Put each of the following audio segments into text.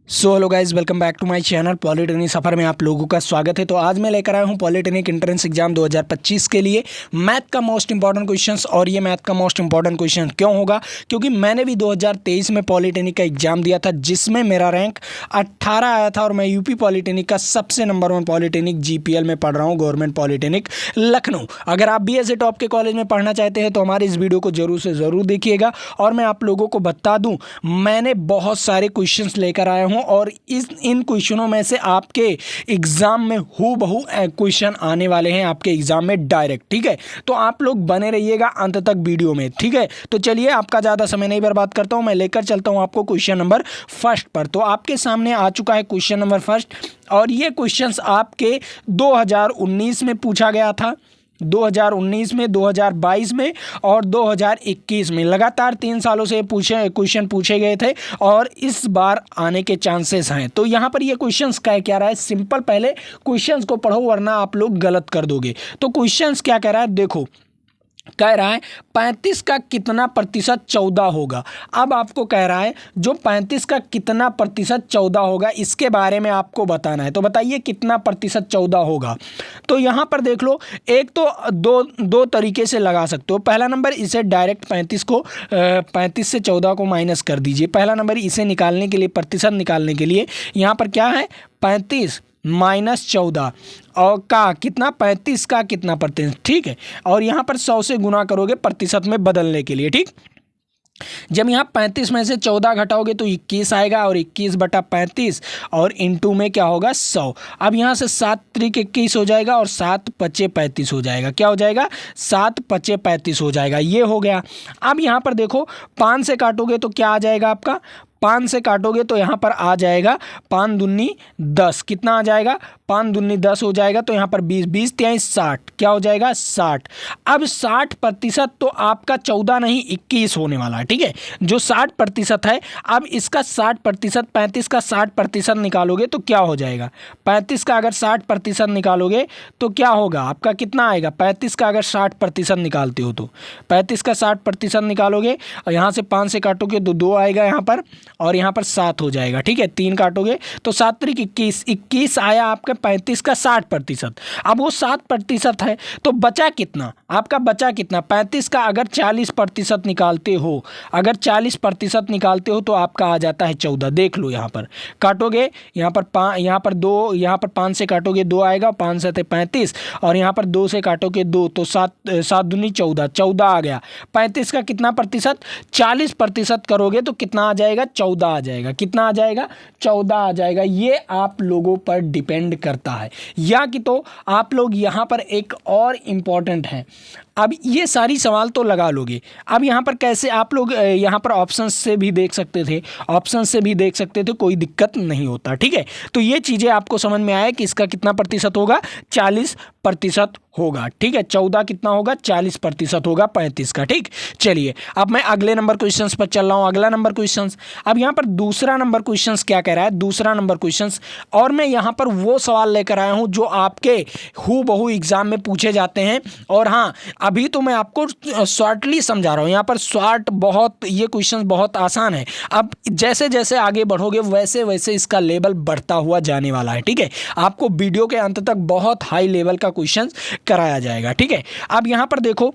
So hello guys, welcome back to my channel. Polytechnic सफ़र में आप लोगों का स्वागत है। तो आज मैं लेकर आया हूँ पॉलिटेक्निक एंट्रेंस एग्जाम 2025 के लिए मैथ का मोस्ट इंपॉर्टेंट क्वेश्चंस। और ये मैथ का मोस्ट इंपॉर्टेंट क्वेश्चन क्यों होगा? क्योंकि मैंने भी 2023 में पॉलिटेक्निक का एग्जाम दिया था, जिसमें मेरा रैंक 18 आया था और मैं यूपी पॉलिटेक्निक का सबसे नंबर 1 पॉलिटेक्निक जीपीएल में पढ़ रहा हूँ, गवर्नमेंट पॉलिटेक्निक लखनऊ। अगर आप भी ऐसे टॉप के कॉलेज में पढ़ना चाहते हैं तो हमारे इस वीडियो को जरूर से ज़रूर देखिएगा। और मैं आप लोगों को बता दूँ, मैंने बहुत सारे क्वेश्चंस लेकर आया हूँ और इन क्वेश्चनों में से आपके एग्जाम में हूबहू क्वेश्चन आने वाले हैं आपके एग्जाम में डायरेक्ट। ठीक है, तो आप लोग बने रहिएगा अंत तक वीडियो में। ठीक है, तो चलिए आपका ज़्यादा समय नहीं बर्बाद करता हूं, मैं लेकर चलता हूं आपको क्वेश्चन नंबर फर्स्ट पर। तो आपके सामने आ चुका है क्वेश्चन नंबर फर्स्ट, और ये क्वेश्चंस आपके 2019 में पूछा गया था, 2019 में, 2022 में और 2021 में। लगातार 3 सालों से क्वेश्चन पूछे गए थे और इस बार आने के चांसेस हैं। तो यहाँ पर ये क्वेश्चंस क्या रहा है, सिंपल। पहले क्वेश्चंस को पढ़ो वरना आप लोग गलत कर दोगे। तो क्वेश्चंस क्या कह रहा है, देखो। कह रहा है 35 का कितना प्रतिशत 14 होगा। अब आपको कह रहा है जो 35 का कितना प्रतिशत 14 होगा, इसके बारे में आपको बताना है। तो बताइए कितना प्रतिशत 14 होगा। तो यहाँ पर देख लो, एक तो दो तरीके से लगा सकते हो। पहला नंबर, इसे डायरेक्ट 35 से 14 को माइनस कर दीजिए। पहला नंबर इसे निकालने के लिए, प्रतिशत निकालने के लिए यहाँ पर क्या है, 35 माइनस 14 और का कितना, 35 का कितना प्रतिशत। ठीक है, और यहाँ पर 100 से गुना करोगे प्रतिशत में बदलने के लिए। ठीक, जब यहाँ 35 में से 14 घटाओगे तो 21 आएगा, और 21/35 और इनटू में क्या होगा, 100। अब यहाँ से 7 त्रिक 21 हो जाएगा और 7 पचे 35 हो जाएगा। क्या हो जाएगा, 7 पचे 35 हो जाएगा। ये हो गया। अब यहाँ पर देखो, 5 से काटोगे तो क्या आ जाएगा आपका, 5 से काटोगे तो यहाँ पर आ जाएगा 5 दूनी 10। कितना आ जाएगा, 5 दूनी 10 हो जाएगा। तो यहाँ पर 20, 20 23 60, क्या हो जाएगा, 60। अब 60% तो आपका 14 नहीं 21 होने वाला है। ठीक है, जो 60% है, अब इसका 60%, 35 का 60% निकालोगे तो क्या हो जाएगा, 35 का अगर 60% निकालोगे तो क्या होगा आपका, कितना आएगा, 35 का अगर 60% निकालते हो तो 35 का 60% निकालोगे और यहाँ से 5 से काटोगे तो 2 आएगा यहाँ पर, और यहाँ पर 7 हो जाएगा। ठीक है, 3 काटोगे तो 7 त्रिक 21, 21 आया आपका 35 का 60%। अब वो 60% है तो बचा कितना आपका, बचा कितना, 35 का अगर 40% निकालते हो, अगर 40% निकालते हो तो आपका आ जाता है 14। देख लो, यहाँ पर काटोगे, यहाँ पर 2, यहाँ पर 5 से काटोगे 2 आएगा, 5 से 35, और यहाँ पर 2 से काटोगे 2 तो 7 दूनी 14, 14 आ गया। 35 का कितना प्रतिशत, 40% करोगे तो कितना आ जाएगा, 14 आ जाएगा। कितना आ जाएगा, 14 आ जाएगा। ये आप लोगों पर डिपेंड करता है। या कि तो आप लोग यहाँ पर एक और इम्पॉर्टेंट है, अब ये सारी सवाल तो लगा लोगे। अब यहाँ पर कैसे आप लोग यहाँ पर ऑप्शन से भी देख सकते थे, कोई दिक्कत नहीं होता। ठीक है, तो ये चीज़ें आपको समझ में आया कि इसका कितना प्रतिशत होगा, 40% होगा। ठीक है, 14 कितना होगा, 40% होगा 35 का। ठीक, चलिए अब मैं अगले नंबर क्वेश्चंस पर चल रहा हूँ। अगला नंबर क्वेश्चंस, अब यहाँ पर दूसरा नंबर क्वेश्चंस क्या कह रहा है, दूसरा नंबर क्वेश्चंस, और मैं यहाँ पर वो सवाल लेकर आया हूँ जो आपके हूबहू एग्जाम में पूछे जाते हैं। और हाँ, अभी तो मैं आपको शॉर्टली समझा रहा हूँ, यहाँ पर शॉर्ट बहुत, ये क्वेश्चन बहुत आसान है। अब जैसे जैसे आगे बढ़ोगे वैसे वैसे इसका लेवल बढ़ता हुआ जाने वाला है। ठीक है, आपको वीडियो के अंत तक बहुत हाई लेवल का क्वेश्चन कराया जाएगा। ठीक है, अब यहाँ पर देखो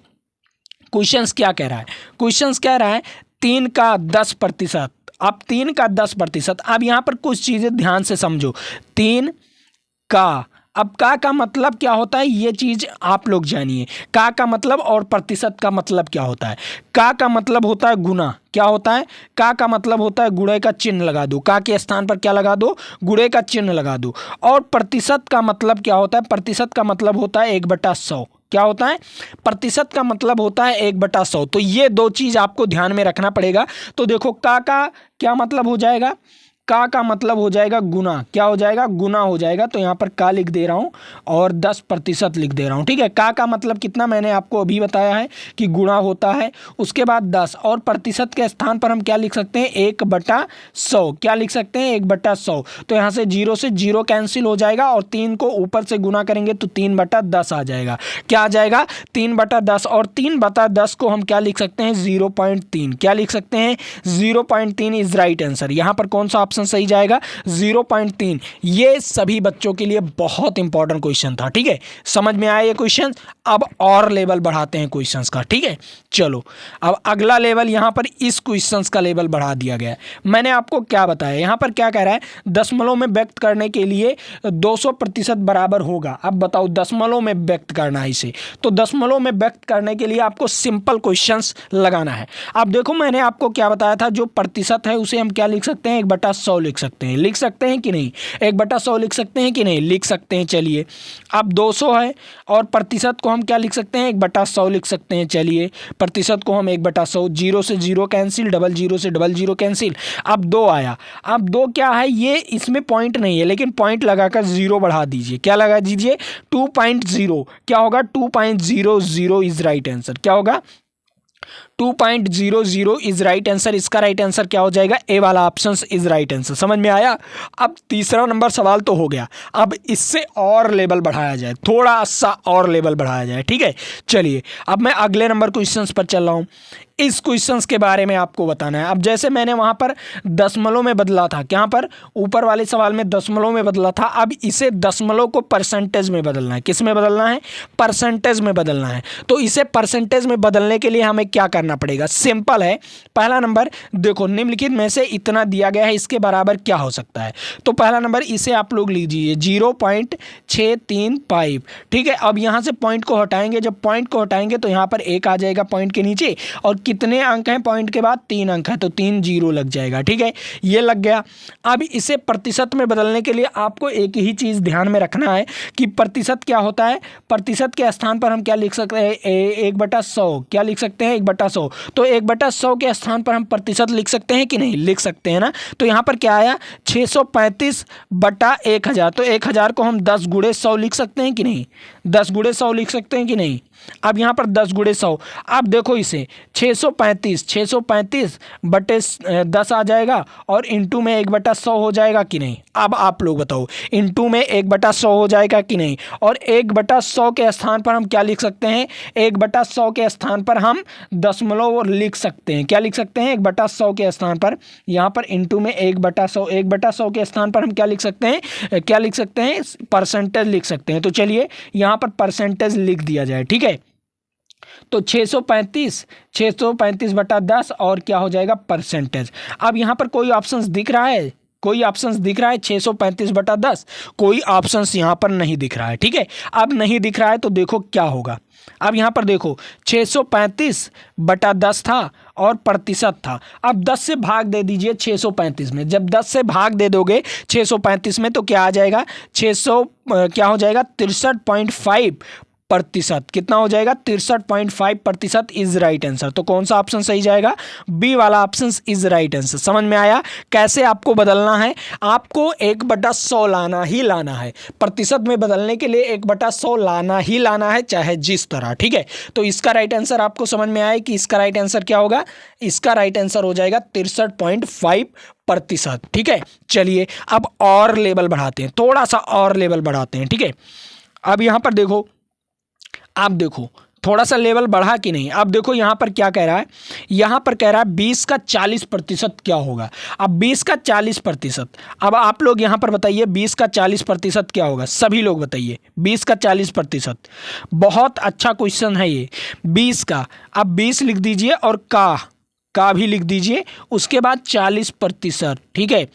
क्वेश्चंस क्या कह रहा है, क्वेश्चंस कह रहा है 3 का 10%। अब 3 का 10%, अब यहाँ पर कुछ चीज़ें ध्यान से समझो। 3 का, अब का मतलब क्या होता है, ये चीज़ आप लोग जानिए। का मतलब और प्रतिशत का मतलब क्या होता है। का मतलब होता है गुना। क्या होता है, का मतलब होता है गुणे का चिन्ह लगा दो, का के स्थान पर क्या लगा दो, गुणे का चिन्ह लगा दो। और प्रतिशत का मतलब क्या होता है, प्रतिशत का मतलब होता है 1/100। क्या होता है, प्रतिशत का मतलब होता है 1/100। तो ये 2 चीज़ आपको ध्यान में रखना पड़ेगा। तो देखो, का क्या मतलब हो जाएगा, का मतलब हो जाएगा गुना। क्या हो जाएगा, गुना हो जाएगा। तो यहाँ पर का लिख दे रहा हूँ और 10% लिख दे रहा हूँ। ठीक है, का मतलब कितना, मैंने आपको अभी बताया है कि गुणा होता है, उसके बाद 10, और प्रतिशत के स्थान पर हम क्या लिख सकते हैं, 1/100। क्या लिख सकते हैं, 1/100। तो यहाँ से 0 से 0 कैंसिल हो जाएगा, और 3 को ऊपर से गुना करेंगे तो 3/10 आ जाएगा। क्या आ जाएगा, 3/10। और 3/10 को हम क्या लिख सकते हैं, 0.3। क्या लिख सकते हैं, 0.3 इज राइट आंसर। यहाँ पर कौन सा ऑप्शन ऑप्शन सही जाएगा 0.3। ये सभी बच्चों के लिए बहुत इंपॉर्टेंट क्वेश्चन था, ठीक है। समझ में आया ये क्वेश्चन। अब और लेवल बढ़ाते हैं क्वेश्चंस का, ठीक है। चलो अब अगला लेवल, यहाँ पर इस क्वेश्चंस का लेवल बढ़ा दिया गया है। मैंने आपको क्या बताया, यहाँ पर क्या कह रहा है, दशमलव में व्यक्त करने के लिए 200% बराबर होगा। अब बताओ दशमलव में व्यक्त करना है इसे, तो दशमलव में व्यक्त करने के लिए आपको सिंपल क्वेश्चंस लगाना है। अब देखो मैंने आपको क्या बताया था, जो प्रतिशत है उसे हम क्या लिख सकते हैं, 1/100 लिख सकते हैं। लिख सकते हैं कि नहीं, 1/100 लिख सकते हैं कि नहीं, लिख सकते हैं। चलिए अब 200 है और प्रतिशत को हम क्या लिख सकते हैं, 1/100 लिख सकते हैं। चलिए प्रतिशत को हम 1/100, 0 से 0 कैंसिल, 00 से 00 कैंसिल। अब 2 आया। अब 2 क्या है, ये इसमें पॉइंट नहीं है, लेकिन पॉइंट लगाकर 0 बढ़ा दीजिए। क्या लगा दीजिए, 2.0। क्या होगा, 2.00 इज राइट आंसर। क्या होगा, 2.00 इज राइट आंसर। इसका राइट आंसर क्या हो जाएगा, ए वाला ऑप्शन इज राइट आंसर। समझ में आया। अब तीसरा नंबर सवाल तो हो गया, अब इससे और लेवल बढ़ाया जाए, थोड़ा सा और लेवल बढ़ाया जाए, ठीक है। चलिए अब मैं अगले नंबर क्वेश्चंस पर चल रहा हूँ। इस क्वेश्चंस के बारे में आपको बताना है। अब जैसे मैंने वहाँ पर दशमलव में बदला था, क्या पर ऊपर वाले सवाल में दशमलव में बदला था, अब इसे दशमलव को परसेंटेज में बदलना है। किस में बदलना है, परसेंटेज में बदलना है। तो इसे परसेंटेज में बदलने के लिए हमें क्या करना पड़ेगा, सिंपल है। पहला नंबर देखो, निम्नलिखित में से इतना दिया गया है, इसके बराबर क्या हो सकता है। तो पहला नंबर इसे आप लोग लीजिए 0.635, ठीक है। अब यहाँ से पॉइंट को हटाएंगे, जब पॉइंट को हटाएंगे तो यहाँ पर 1 आ जाएगा पॉइंट के नीचे, और कितने अंक हैं पॉइंट के बाद, 3 अंक है, तो 3 0 लग जाएगा, ठीक है। ये लग गया। अब इसे प्रतिशत में बदलने के लिए आपको एक ही चीज़ ध्यान में रखना है कि प्रतिशत क्या होता है। प्रतिशत के स्थान पर हम क्या लिख सकते हैं, 1/100। क्या लिख सकते हैं, 1/100। तो 1/100 के स्थान पर हम प्रतिशत लिख सकते हैं कि नहीं, लिख सकते हैं ना। तो यहाँ पर क्या आया, 635/1000। तो 1000 को हम 10 × 100 लिख सकते हैं कि नहीं, 10 × 100 लिख सकते हैं कि नहीं। अब यहाँ पर 10 × 100, अब देखो इसे 635/10 आ जाएगा, और इंटू में 1/100 हो जाएगा कि नहीं। अब आप लोग बताओ, इंटू में 1/100 हो जाएगा कि नहीं। और 1/100 के स्थान पर हम क्या लिख सकते हैं, 1/100 के स्थान पर हम दशमलव लिख सकते हैं। क्या लिख सकते हैं, 1/100 के स्थान पर, यहाँ पर इंटू में 1/100, 1/100 के स्थान पर हम क्या लिख सकते हैं, क्या लिख सकते हैं, परसेंटेज लिख सकते हैं। तो चलिए यहाँ पर परसेंटेज लिख दिया जाए, ठीक है। तो 635/10 और क्या हो जाएगा, परसेंटेज। अब यहाँ पर कोई ऑप्शंस दिख रहा है, कोई ऑप्शंस दिख रहा है 635/10, कोई ऑप्शंस यहाँ पर नहीं दिख रहा है, ठीक है। अब नहीं दिख रहा है तो देखो क्या होगा। अब यहाँ पर देखो 635/10 था और प्रतिशत था। अब 10 से भाग दे दीजिए 635 में। जब 10 से भाग दे दोगे 635 में तो क्या आ जाएगा, 600 क्या हो जाएगा, 63.5%। कितना हो जाएगा, 63.5% इज राइट आंसर। तो कौन सा ऑप्शन सही जाएगा, बी वाला ऑप्शन इज राइट आंसर। समझ में आया कैसे आपको बदलना है। आपको 1/100 लाना ही लाना है, प्रतिशत में बदलने के लिए 1/100 लाना ही लाना है, चाहे जिस तरह, ठीक है। तो इसका राइट आंसर आपको समझ में आया कि इसका राइट आंसर क्या होगा, इसका राइट आंसर हो जाएगा 63.5%, ठीक है। चलिए अब और लेवल बढ़ाते हैं, थोड़ा सा और लेवल बढ़ाते हैं, ठीक है। अब यहाँ पर देखो, आप देखो थोड़ा सा लेवल बढ़ा कि नहीं। अब देखो यहाँ पर क्या कह रहा है, यहाँ पर कह रहा है 20 का 40% क्या होगा। अब 20 का 40%, अब आप लोग यहाँ पर बताइए 20 का 40% क्या होगा, सभी लोग बताइए 20 का 40%। बहुत अच्छा क्वेश्चन है ये 20 का। अब 20 लिख दीजिए और का भी लिख दीजिए, उसके बाद 40%, ठीक है।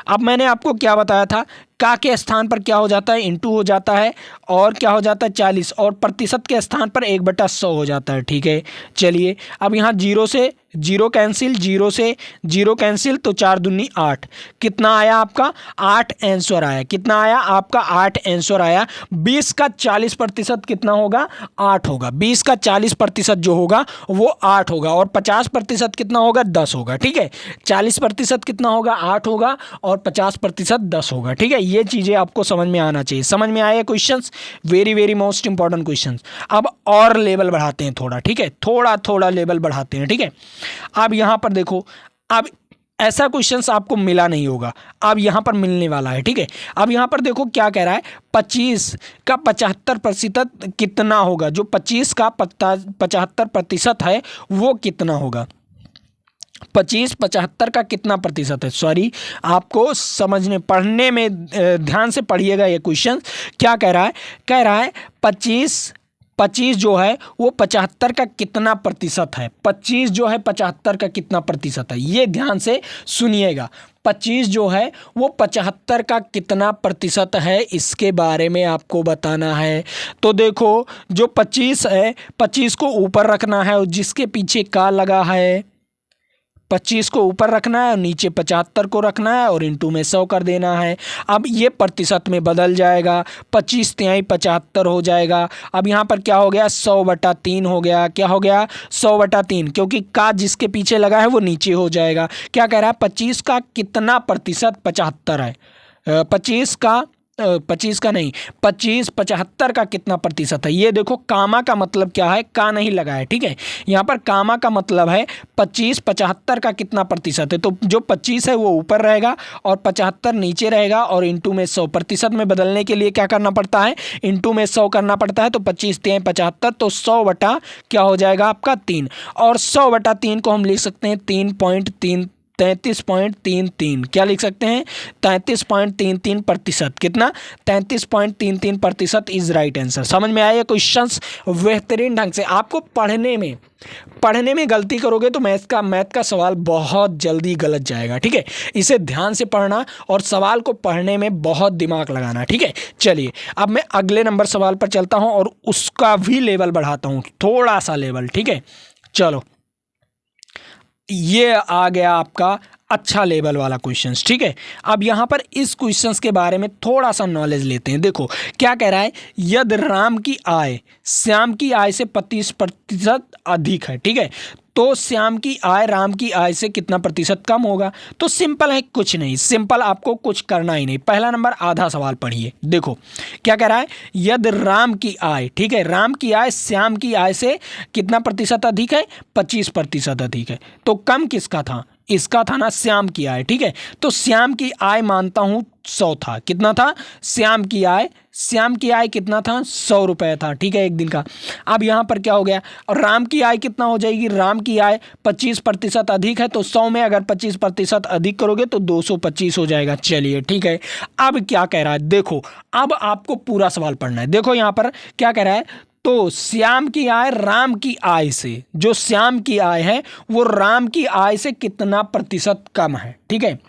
अब मैंने आपको क्या बताया था, का के स्थान पर क्या हो जाता है, इंटू हो जाता है, और क्या हो जाता है 40, और प्रतिशत के स्थान पर 1/100 हो जाता है, ठीक है। चलिए अब यहाँ 0 से 0 कैंसिल, 0 से 0 कैंसिल, तो 4 दूनी 8। कितना आया आपका, 8 आंसर आया। कितना आया आपका, 8 आंसर आया। 20 का 40% कितना होगा, 8 होगा। 20 का 40% जो होगा वो 8 होगा, और 50% कितना होगा, 10 होगा, ठीक है। 40% कितना होगा, 8 होगा, और 50% 10 होगा, ठीक है। ये चीज़ें आपको समझ में आना चाहिए। समझ में आए questions, very very most important questions. अब और लेवल बढ़ाते हैं थोड़ा, ठीक है, थोड़ा थोड़ा लेवल बढ़ाते हैं, ठीक है। अब यहाँ पर देखो, अब ऐसा क्वेश्चंस आपको मिला नहीं होगा, अब यहाँ पर मिलने वाला है, ठीक है। अब यहाँ पर देखो क्या कह रहा है, 25 का 75% कितना होगा। जो 25 का 75% है वो कितना होगा। 25 75 का कितना प्रतिशत है? सॉरी, आपको समझने पढ़ने में ध्यान से पढ़िएगा। ये क्वेश्चन क्या कह रहा है? कह रहा है 25 जो है वो 75 का कितना प्रतिशत है? 25 जो है 75 का कितना प्रतिशत है? ये ध्यान से सुनिएगा। 25 जो है वो 75 का कितना प्रतिशत है, इसके बारे में आपको बताना है। तो देखो, जो 25 है, 25 को ऊपर रखना है और जिसके पीछे का लगा है 25 को ऊपर रखना है और नीचे 75 को रखना है और इंटू में 100 कर देना है। अब ये प्रतिशत में बदल जाएगा, 25 तिहाई 75 हो जाएगा। अब यहाँ पर क्या हो गया? 100/3 हो गया। क्या हो गया? 100/3, क्योंकि का जिसके पीछे लगा है वो नीचे हो जाएगा। क्या कह रहा है? 25 का कितना प्रतिशत 75 है? 25 का नहीं, 25 75 का कितना प्रतिशत है? ये देखो, कामा का मतलब क्या है? का नहीं लगा है, ठीक है। यहाँ पर कामा का मतलब है 25 75 का कितना प्रतिशत है। तो जो 25 है वो ऊपर रहेगा और 75 नीचे रहेगा और इंटू में 100। प्रतिशत में बदलने के लिए क्या करना पड़ता है? इंटू में 100 करना पड़ता है। तो 25 तिहाई 75, तो 100 बटा क्या हो जाएगा आपका? 3। और 100/3 को हम लिख सकते हैं 33.33। क्या लिख सकते हैं? 33.33%। कितना? 33.33% इज राइट आंसर। समझ में आया क्वेश्चंस? बेहतरीन ढंग से आपको पढ़ने में गलती करोगे तो मैथ का सवाल बहुत जल्दी गलत जाएगा, ठीक है। इसे ध्यान से पढ़ना और सवाल को पढ़ने में बहुत दिमाग लगाना, ठीक है। चलिए, अब मैं अगले नंबर सवाल पर चलता हूं और उसका भी लेवल बढ़ाता हूं, थोड़ा सा लेवल, ठीक है। चलो, ये आ गया आपका अच्छा लेवल वाला क्वेश्चंस, ठीक है। अब यहाँ पर इस क्वेश्चंस के बारे में थोड़ा सा नॉलेज लेते हैं। देखो क्या कह रहा है? यदि राम की आय श्याम की आय से 25% अधिक है, ठीक है, तो श्याम की आय राम की आय से कितना प्रतिशत कम होगा? तो सिंपल है, कुछ नहीं, सिंपल, आपको कुछ करना ही नहीं। पहला नंबर आधा सवाल पढ़िए। देखो क्या कह रहा है? यदि राम की आय, ठीक है, राम की आय श्याम की आय से कितना प्रतिशत अधिक है? 25% अधिक है। तो कम किसका था? इसका था ना, श्याम की आय, ठीक है। तो श्याम की आय मानता हूं 100 था। कितना था? श्याम की आय कितना था? 100 रुपये था, ठीक है, एक दिन का। अब यहाँ पर क्या हो गया? और राम की आय कितना हो जाएगी? राम की आय 25% अधिक है, तो 100 में अगर 25% अधिक करोगे तो 225 हो जाएगा। चलिए, ठीक है। अब क्या कह रहा है? देखो, अब आपको पूरा सवाल पढ़ना है। देखो यहाँ पर क्या कह रहा है? तो श्याम की आय राम की आय से, जो श्याम की आय है वो राम की आय से कितना प्रतिशत कम है, ठीक है।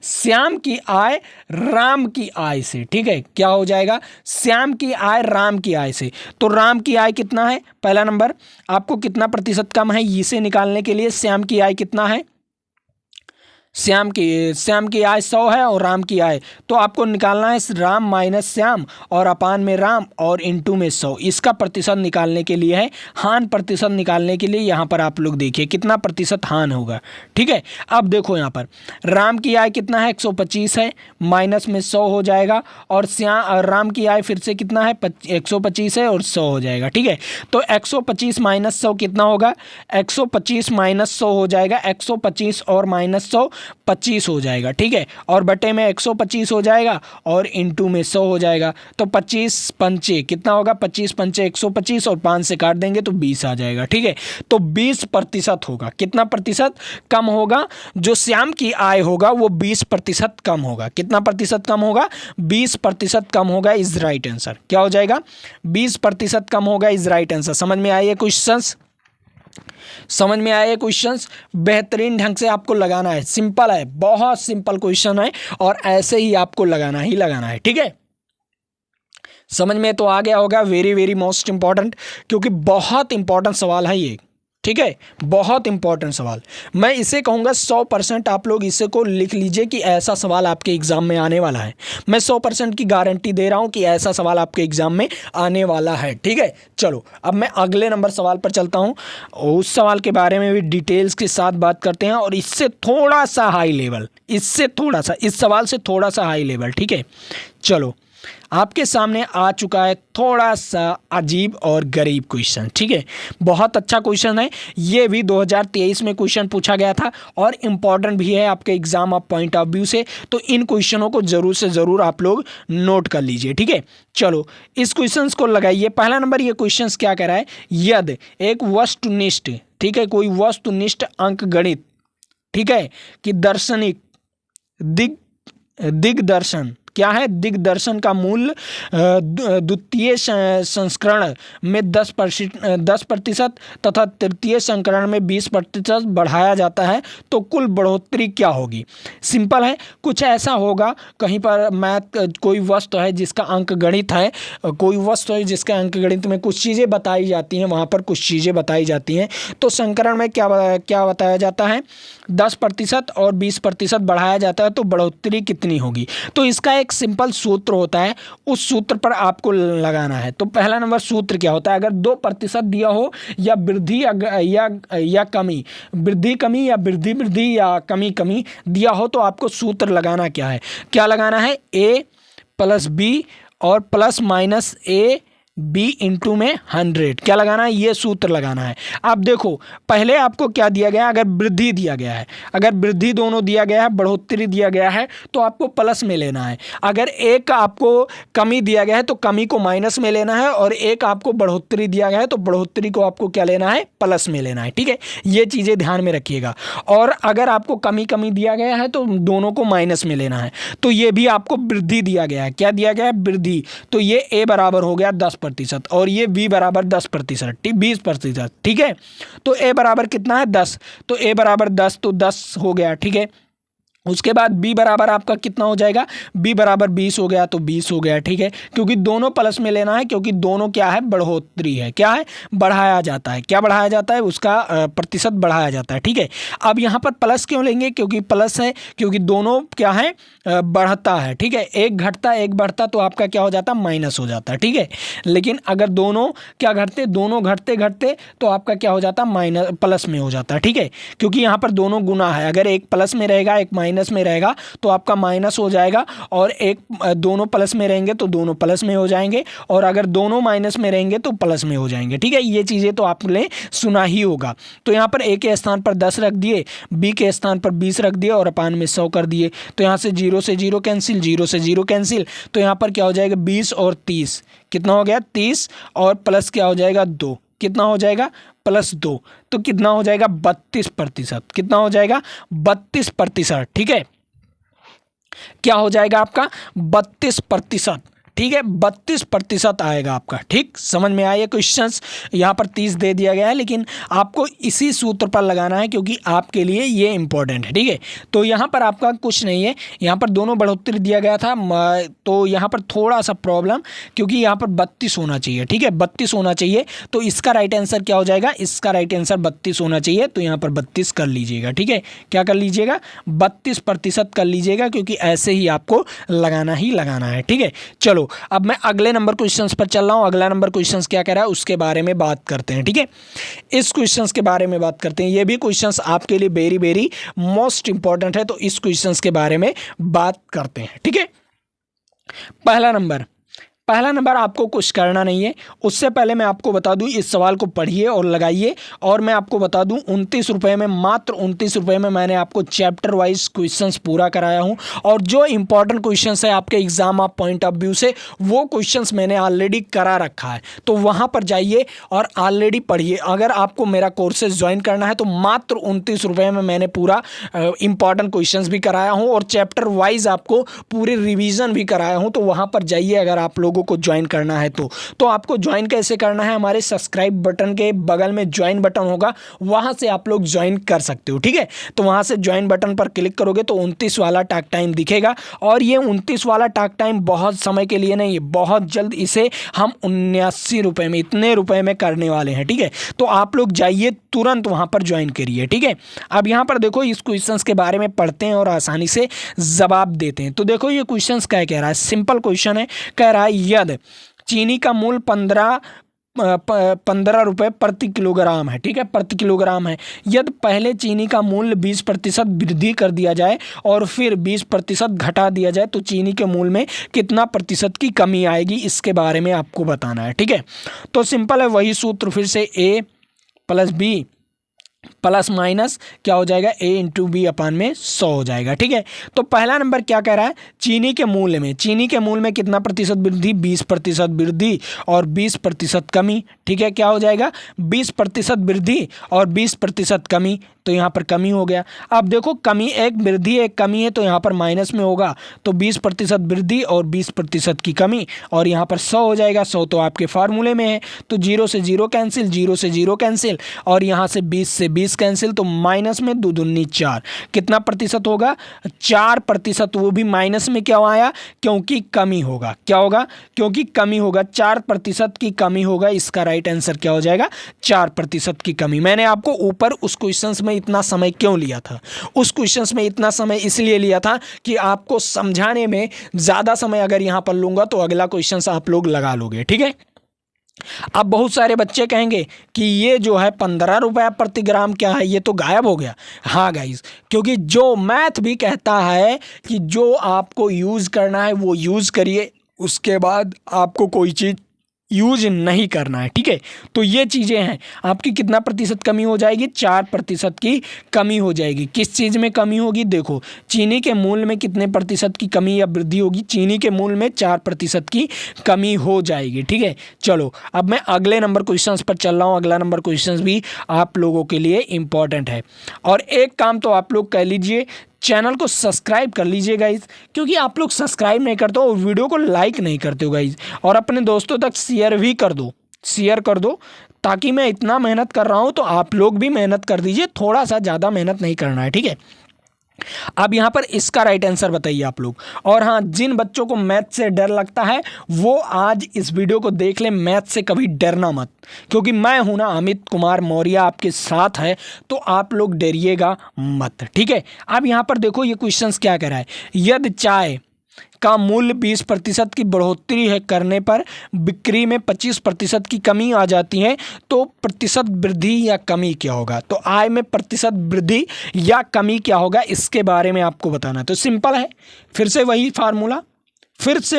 श्याम की आय राम की आय से, ठीक है, क्या हो जाएगा? श्याम की आय राम की आय से। तो राम की आय कितना है? पहला नंबर आपको कितना प्रतिशत कम है, इसे निकालने के लिए श्याम की आय कितना है? श्याम की आय 100 है और राम की आय, तो आपको निकालना है राम माइनस श्याम और अपान में राम और इंटू में 100। इसका प्रतिशत निकालने के लिए है, हान प्रतिशत निकालने के लिए यहाँ पर आप लोग देखिए कितना प्रतिशत हान होगा, ठीक है। अब देखो यहाँ पर राम की आय कितना है? 125 है, माइनस में 100 हो जाएगा और राम की आय फिर से कितना है? 125 है और 100 हो जाएगा, ठीक है। तो 125 माइनस 100 कितना होगा? 125 माइनस 100 हो जाएगा, 125 और माइनस 100 25 हो जाएगा, ठीक है। और बटे में 125 हो जाएगा और इंटू में 100 हो जाएगा। तो 25 पंचे कितना होगा? 25 पंचे 125 और 5 से काट देंगे तो 20 आ जाएगा, ठीक है। तो 20% होगा। कितना प्रतिशत कम होगा? जो श्याम की आय होगा वो 20% कम होगा। कितना प्रतिशत कम होगा? 20% कम होगा इज राइट आंसर। क्या हो जाएगा? 20% कम होगा इज राइट आंसर। समझ में आइए क्वेश्चंस? समझ में आए क्वेश्चंस? बेहतरीन ढंग से आपको लगाना है, सिंपल है, बहुत सिंपल क्वेश्चन है और ऐसे ही आपको लगाना है, ठीक है। समझ में तो आ गया होगा। वेरी वेरी मोस्ट इंपॉर्टेंट, क्योंकि बहुत इंपॉर्टेंट सवाल है ये, ठीक है, बहुत इंपॉर्टेंट सवाल। मैं इसे कहूँगा 100% आप लोग इसे को लिख लीजिए कि ऐसा सवाल आपके एग्जाम में आने वाला है। मैं 100% की गारंटी दे रहा हूँ कि ऐसा सवाल आपके एग्जाम में आने वाला है, ठीक है। चलो, अब मैं अगले नंबर सवाल पर चलता हूँ। उस सवाल के बारे में भी डिटेल्स के साथ बात करते हैं और इससे थोड़ा सा हाई लेवल, इस सवाल से थोड़ा सा हाई लेवल, ठीक है। चलो, आपके सामने आ चुका है थोड़ा सा अजीब और गरीब क्वेश्चन, ठीक है। बहुत अच्छा क्वेश्चन है, ये भी 2023 में क्वेश्चन पूछा गया था और इम्पॉर्टेंट भी है आपके exam of point of view से। तो इन क्वेश्चनों को जरूर से ज़रूर आप लोग नोट कर लीजिए, ठीक है। चलो, इस क्वेश्चन को लगाइए। पहला नंबर ये क्वेश्चन क्या कह रहा है? यदि एक वस्तुनिष्ठ, ठीक है, कोई वस्तुनिष्ठ अंक गणित, ठीक है, कि दार्शनिक दिग्दर्शन क्या है, दिग्दर्शन का मूल्य द्वितीय संस्करण में 10% तथा तृतीय संस्करण में 20% बढ़ाया जाता है तो कुल बढ़ोतरी क्या होगी। सिंपल है, कुछ ऐसा होगा, कहीं पर मैथ कोई वस्तु है जिसका अंक गणित है, कोई वस्तु है जिसका अंक गणित में कुछ चीज़ें बताई जाती हैं, वहाँ पर कुछ चीज़ें बताई जाती हैं, तो संस्करण में क्या बताया जाता है, 10% और 20% बढ़ाया जाता है तो बढ़ोतरी कितनी होगी। तो इसका एक सिंपल सूत्र होता है, उस सूत्र पर आपको लगाना है। तो पहला नंबर सूत्र क्या होता है, अगर 2% दिया हो या वृद्धि या कमी, वृद्धि कमी या वृद्धि या कमी दिया हो तो आपको सूत्र लगाना क्या है, क्या लगाना है, a + b और ± b इंटू में 100, क्या लगाना है, ये सूत्र लगाना है। अब देखो पहले आपको क्या दिया गया है, अगर वृद्धि दिया गया है, अगर वृद्धि दोनों दिया गया है, बढ़ोतरी दिया गया है तो आपको प्लस में लेना है, अगर एक आपको कमी दिया गया है तो कमी को माइनस में लेना है, और एक आपको बढ़ोतरी दिया गया है तो बढ़ोतरी को आपको क्या लेना है, प्लस में लेना है। ठीक है, ये चीज़ें ध्यान में रखिएगा। और अगर आपको कमी दिया गया है तो दोनों को माइनस में लेना है। तो ये भी आपको वृद्धि दिया गया है, क्या दिया गया है, वृद्धि, तो ये a बराबर हो गया 10% और ये b बराबर 10%, 20%। ठीक है, तो a बराबर कितना है, 10, तो a बराबर 10 तो 10 हो गया। ठीक है, उसके बाद b बराबर आपका कितना हो जाएगा, b बराबर 20 हो गया, तो 20 हो गया। ठीक है, क्योंकि दोनों प्लस में लेना है, क्योंकि दोनों क्या है, बढ़ोतरी है, क्या है, बढ़ाया जाता है, क्या बढ़ाया जाता है, उसका प्रतिशत बढ़ाया जाता है। ठीक है, अब यहाँ पर प्लस क्यों लेंगे, क्योंकि प्लस है, क्योंकि दोनों क्या है, बढ़ता है। ठीक है, एक घटता एक बढ़ता तो आपका क्या हो जाता, माइनस हो जाता है। ठीक है, लेकिन अगर दोनों क्या घटते, दोनों घटते तो आपका क्या हो जाता, माइनस प्लस में हो जाता है। ठीक है, क्योंकि यहाँ पर दोनों गुना है, अगर एक प्लस में रहेगा एक माइनस में रहेगा तो आपका माइनस हो जाएगा, और एक दोनों प्लस में रहेंगे तो दोनों प्लस में हो जाएंगे, और अगर दोनों माइनस में रहेंगे तो प्लस में हो जाएंगे। ठीक है, ये चीज़ें तो आपने सुना ही होगा। तो यहाँ पर a के स्थान पर 10 रख दिए, b के स्थान पर 20 रख दिए और अपान में 100 कर दिए, तो यहाँ से 0 से 0 कैंसिल, 0 से 0 कैंसिल, तो यहाँ पर क्या हो जाएगा, 20 और 30 कितना हो गया, 30 और प्लस क्या हो जाएगा, 2, कितना हो जाएगा, +2, तो कितना हो जाएगा, 32%, कितना हो जाएगा, 32%। ठीक है, क्या हो जाएगा आपका 32%। ठीक है, 32% आएगा आपका। ठीक, समझ में आया क्वेश्चंस, यहाँ पर 30 दे दिया गया है, लेकिन आपको इसी सूत्र पर लगाना है क्योंकि आपके लिए ये इंपॉर्टेंट है। ठीक है, तो यहाँ पर आपका कुछ नहीं है, यहाँ पर दोनों बढ़ोतरी दिया गया था, तो यहाँ पर थोड़ा सा प्रॉब्लम, क्योंकि यहाँ पर 32 होना चाहिए। ठीक है, 32 होना चाहिए, तो इसका राइट आंसर क्या हो जाएगा, इसका राइट आंसर 32 होना चाहिए, तो यहाँ पर 32 कर लीजिएगा। ठीक है, क्या कर लीजिएगा, 32% कर लीजिएगा, क्योंकि ऐसे ही आपको लगाना ही लगाना है। ठीक है, चलो अब मैं अगले नंबर क्वेश्चंस पर चल रहा हूं। अगला नंबर क्वेश्चंस क्या कह रहा है उसके बारे में बात करते हैं। ठीक है, इस क्वेश्चंस के बारे में बात करते हैं। ये भी क्वेश्चंस आपके लिए वेरी वेरी मोस्ट इंपॉर्टेंट है, तो इस क्वेश्चंस के बारे में बात करते हैं। ठीक है, पहला नंबर आपको कुछ करना नहीं है, उससे पहले मैं आपको बता दूं, इस सवाल को पढ़िए और लगाइए, और मैं आपको बता दूं 29 रुपये में, मात्र 29 रुपये में मैंने आपको चैप्टर वाइज क्वेश्चंस पूरा कराया हूं, और जो इंपॉर्टेंट क्वेश्चंस है आपके exam of point of view से, वो क्वेश्चंस मैंने ऑलरेडी करा रखा है, तो वहां पर जाइए और ऑलरेडी पढ़िए। अगर आपको मेरा कोर्सेज ज्वाइन करना है तो मात्र 29 रुपये में मैंने पूरा इंपॉर्टेंट क्वेश्चंस भी कराया हूँ और चैप्टर वाइज आपको पूरी रिविजन भी कराया हूँ, तो वहाँ पर जाइए अगर आप लोगों को ज्वाइन करना है तो आपको ज्वाइन कैसे करना है, हमारे सब्सक्राइब बटन के बगल में ज्वाइन बटन होगा, वहां से आप लोग ज्वाइन कर सकते हो। ठीक है, तो वहां से ज्वाइन बटन पर क्लिक करोगे तो 29 वाला टॉक टाइम दिखेगा, और ये 29 वाला टॉक टाइम बहुत समय के लिए नहीं है, बहुत जल्द इसे हम 79 रुपये में, इतने रुपए में करने वाले हैं। ठीक है, तो आप लोग जाइए तुरंत वहां पर ज्वाइन करिए। ठीक है, अब यहाँ पर देखो इस क्वेश्चंस के बारे में पढ़ते हैं और आसानी से जवाब देते हैं। तो देखो ये क्वेश्चंस क्या कह रहा है, सिंपल क्वेश्चन है, कह रहा है यदि चीनी का मूल्य 15 रुपये प्रति किलोग्राम है। ठीक है, प्रति किलोग्राम है, यदि पहले चीनी का मूल्य 20% वृद्धि कर दिया जाए और फिर 20% घटा दिया जाए तो चीनी के मूल्य में कितना प्रतिशत की कमी आएगी, इसके बारे में आपको बताना है। ठीक है, तो सिंपल है, वही सूत्र फिर से a + b प्लस माइनस क्या हो जाएगा, a इंटू बी अपान में 100 हो जाएगा। ठीक है, तो पहला नंबर क्या कह रहा है, चीनी के मूल्य में कितना प्रतिशत वृद्धि, 20% वृद्धि और 20% कमी। ठीक है, क्या हो जाएगा, 20% वृद्धि और 20% कमी, तो यहाँ पर कमी हो गया। अब देखो कमी, एक वृद्धि एक कमी है, तो यहाँ पर माइनस में होगा, तो 20% वृद्धि और 20% की कमी, और यहाँ पर 100 हो जाएगा। 100 तो आपके फार्मूले में है, तो 0 से 0 कैंसिल, 0 से 0 कैंसिल, और यहाँ से 20 से 20 कैंसिल, तो माइनस में 2 दूनी 4, कितना प्रतिशत होगा, 4%। वो भी माइनस में क्यों आया, क्योंकि कमी होगा। क्या होगा, क्योंकि कमी होगा, 4% की कमी होगा। इसका राइट आंसर क्या हो जाएगा, 4% की कमी। मैंने आपको ऊपर उस क्वेश्चंस में इतना समय क्यों लिया था, उस क्वेश्चंस में इतना समय इसलिए लिया था कि आपको समझाने में ज़्यादा समय अगर यहाँ पर लूँगा तो अगला क्वेश्चंस आप लोग लगा लोगे। ठीक है, अब बहुत सारे बच्चे कहेंगे कि ये जो है 15 रुपये प्रति ग्राम क्या है, ये तो गायब हो गया। हाँ गाइस, क्योंकि जो मैथ भी कहता है कि जो आपको यूज़ करना है वो यूज़ करिए, उसके बाद आपको कोई चीज़ यूज नहीं करना है। ठीक है, तो ये चीज़ें हैं। आपकी कितना प्रतिशत कमी हो जाएगी, 4% की कमी हो जाएगी। किस चीज़ में कमी होगी, देखो चीनी के मूल्य में कितने प्रतिशत की कमी या वृद्धि होगी, चीनी के मूल्य में 4% की कमी हो जाएगी। ठीक है, चलो अब मैं अगले नंबर क्वेश्चंस पर चल रहा हूँ। अगला नंबर क्वेश्चंस भी आप लोगों के लिए इम्पॉर्टेंट है, और एक काम तो आप लोग कह लीजिए, चैनल को सब्सक्राइब कर लीजिए गाइज, क्योंकि आप लोग सब्सक्राइब नहीं करते हो और वीडियो को लाइक नहीं करते हो गाइज, और अपने दोस्तों तक शेयर भी कर दो, शेयर कर दो, ताकि मैं इतना मेहनत कर रहा हूँ तो आप लोग भी मेहनत कर दीजिए, थोड़ा सा ज़्यादा मेहनत नहीं करना है। ठीक है, अब यहाँ पर इसका राइट आंसर बताइए आप लोग। और हाँ, जिन बच्चों को मैथ से डर लगता है वो आज इस वीडियो को देख लें, मैथ से कभी डरना मत, क्योंकि मैं हूं ना अमित कुमार मौर्य आपके साथ है, तो आप लोग डरिएगा मत। ठीक है, अब यहाँ पर देखो ये क्वेश्चंस क्या कह रहा है, यदि चाय का मूल्य 20% की बढ़ोतरी है करने पर बिक्री में 25% की कमी आ जाती है, तो प्रतिशत वृद्धि या कमी क्या होगा। तो आय में प्रतिशत वृद्धि या कमी क्या होगा, इसके बारे में आपको बताना है। तो सिंपल है, फिर से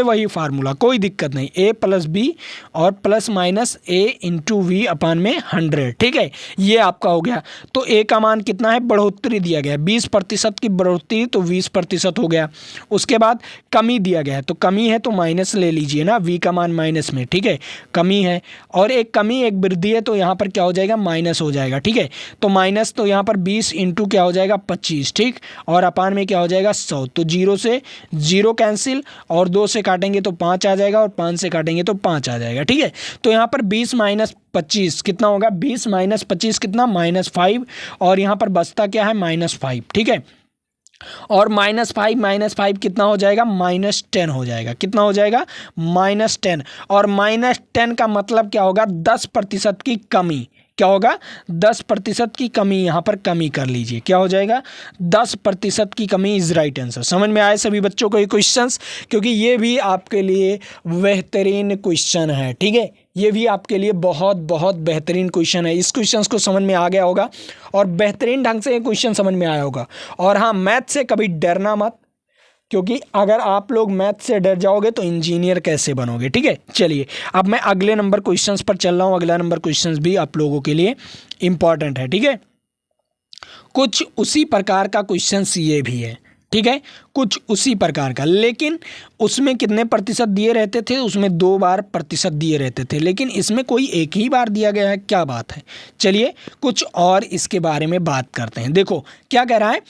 वही फार्मूला, कोई दिक्कत नहीं, a प्लस बी और plus minus a into V upon में 100। ठीक है, ये आपका हो गया। तो a का मान कितना है, बढ़ोतरी दिया गया है 20% की बढ़ोतरी, तो 20% हो गया। उसके बाद कमी दिया गया है, तो कमी है तो माइनस ले लीजिए ना, v का मान माइनस में। ठीक है, कमी है, और एक कमी एक वृद्धि है, तो यहाँ पर क्या हो जाएगा, माइनस हो जाएगा। ठीक है, तो माइनस, तो यहाँ पर 20 इंटू क्या हो जाएगा, 25। ठीक, और अपान में क्या हो जाएगा, 100। तो 0 से 0 कैंसिल, और 2 से काटेंगे तो 5 आ जाएगा, और 5 से काटेंगे तो 5 आ जाएगा। ठीक है, तो यहाँ पर 20 माइनस 25 कितना होगा, 20 माइनस 25 कितना, -5, और यहाँ पर बचता क्या है, -5। ठीक है, और -5 कितना हो जाएगा, -10 हो जाएगा। कितना हो जाएगा, -10, और -10 का मतलब क्या होगा, 10% की कमी। क्या होगा, 10% की कमी, यहाँ पर कमी कर लीजिए, क्या हो जाएगा, 10% की कमी इज राइट आंसर। समझ में आए सभी बच्चों को ये क्वेश्चंस, क्योंकि ये भी आपके लिए बेहतरीन क्वेश्चन है। ठीक है, ये भी आपके लिए बहुत बहुत बेहतरीन क्वेश्चन है। इस क्वेश्चन को समझ में आ गया होगा और बेहतरीन ढंग से ये क्वेश्चन समझ में आया होगा। और हाँ, मैथ से कभी डरना मत, क्योंकि अगर आप लोग मैथ से डर जाओगे तो इंजीनियर कैसे बनोगे। ठीक है, चलिए अब मैं अगले नंबर क्वेश्चंस पर चल रहा हूँ। अगला नंबर क्वेश्चंस भी आप लोगों के लिए इम्पॉर्टेंट है। ठीक है, कुछ उसी प्रकार का क्वेश्चंस ये भी है। ठीक है, कुछ उसी प्रकार का, लेकिन उसमें कितने प्रतिशत दिए रहते थे, उसमें 2 बार प्रतिशत दिए रहते थे, लेकिन इसमें कोई एक ही बार दिया गया है। क्या बात है, चलिए कुछ और इसके बारे में बात करते हैं। देखो क्या कह रहा है,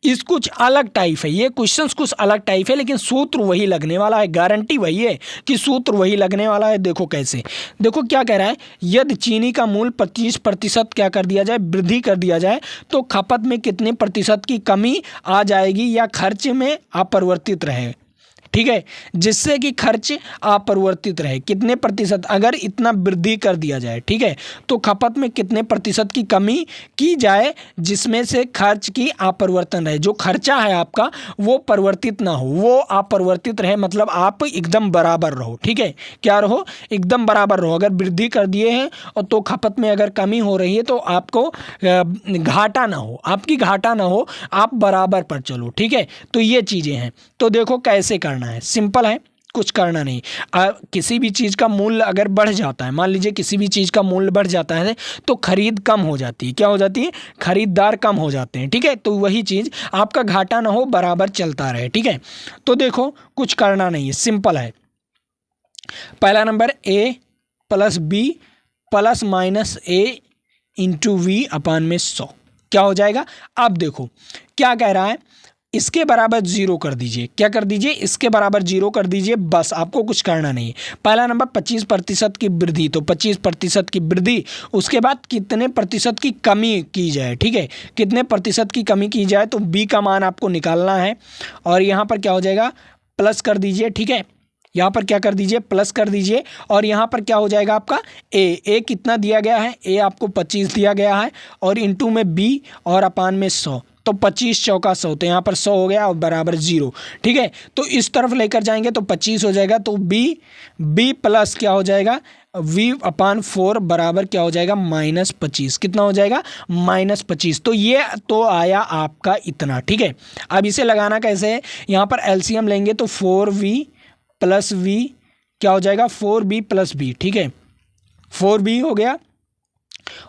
इस कुछ अलग टाइप है, ये क्वेश्चंस कुछ अलग टाइप है, लेकिन सूत्र वही लगने वाला है, गारंटी वही है कि सूत्र वही लगने वाला है। देखो कैसे, देखो क्या कह रहा है, यदि चीनी का मूल्य 25% क्या कर दिया जाए, वृद्धि कर दिया जाए, तो खपत में कितने प्रतिशत की कमी आ जाएगी या खर्च में अपरिवर्तित रहे। ठीक है, जिससे कि खर्च अपरिवर्तित रहे, कितने प्रतिशत अगर इतना वृद्धि कर दिया जाए, ठीक है, तो खपत में कितने प्रतिशत की कमी की जाए जिसमें से खर्च की अपरिवर्तन रहे, जो खर्चा है आपका वो परिवर्तित ना हो, वो अपरिवर्तित रहे, मतलब आप एकदम बराबर रहो। ठीक है, क्या रहो, एकदम बराबर रहो। अगर वृद्धि कर दिए हैं और तो खपत में अगर कमी हो रही है तो आपको घाटा ना हो, आपकी घाटा ना हो, आप बराबर पर चलो। ठीक है, तो ये चीज़ें हैं। तो देखो कैसे करना है, सिंपल है, कुछ करना नहीं। किसी भी चीज़ का मूल्य अगर बढ़ जाता है, मान लीजिए किसी भी चीज़ का मूल्य बढ़ जाता है तो खरीद कम हो जाती है। क्या हो जाती है? खरीदार कम हो जाते हैं। ठीक है, तो वही चीज़ आपका घाटा ना हो, बराबर चलता रहे। ठीक है, तो देखो कुछ करना नहीं है, सिंपल है। पहला number A plus B plus minus A into V upon में 100 क्या हो जाएगा? अब देखो क्या कह रहा है, इसके बराबर जीरो कर दीजिए। क्या कर दीजिए? इसके बराबर जीरो कर दीजिए, बस आपको कुछ करना नहीं है। पहला नंबर 25% की वृद्धि, तो 25% की वृद्धि, उसके बाद कितने प्रतिशत की कमी की जाए। ठीक है, कितने प्रतिशत की कमी की जाए, तो बी का मान आपको निकालना है और यहाँ पर क्या हो जाएगा, प्लस कर दीजिए। ठीक है, यहाँ पर क्या कर दीजिए, प्लस कर दीजिए और यहाँ पर क्या हो जाएगा आपका ए कितना दिया गया है, ए आपको 25 दिया गया है और इंटू में बी और अपान में 100, तो 25 चौका 100, तो यहाँ पर 100 हो गया और बराबर 0। ठीक है, तो इस तरफ लेकर जाएंगे तो 25 हो जाएगा, तो बी प्लस क्या हो जाएगा, v अपान 4 बराबर क्या हो जाएगा, -25। कितना हो जाएगा? -25। तो ये तो आया आपका इतना। ठीक है, अब इसे लगाना कैसे है, यहाँ पर एलसीएम लेंगे तो 4v प्लस v क्या हो जाएगा, 4b प्लस b। ठीक है, 4b हो गया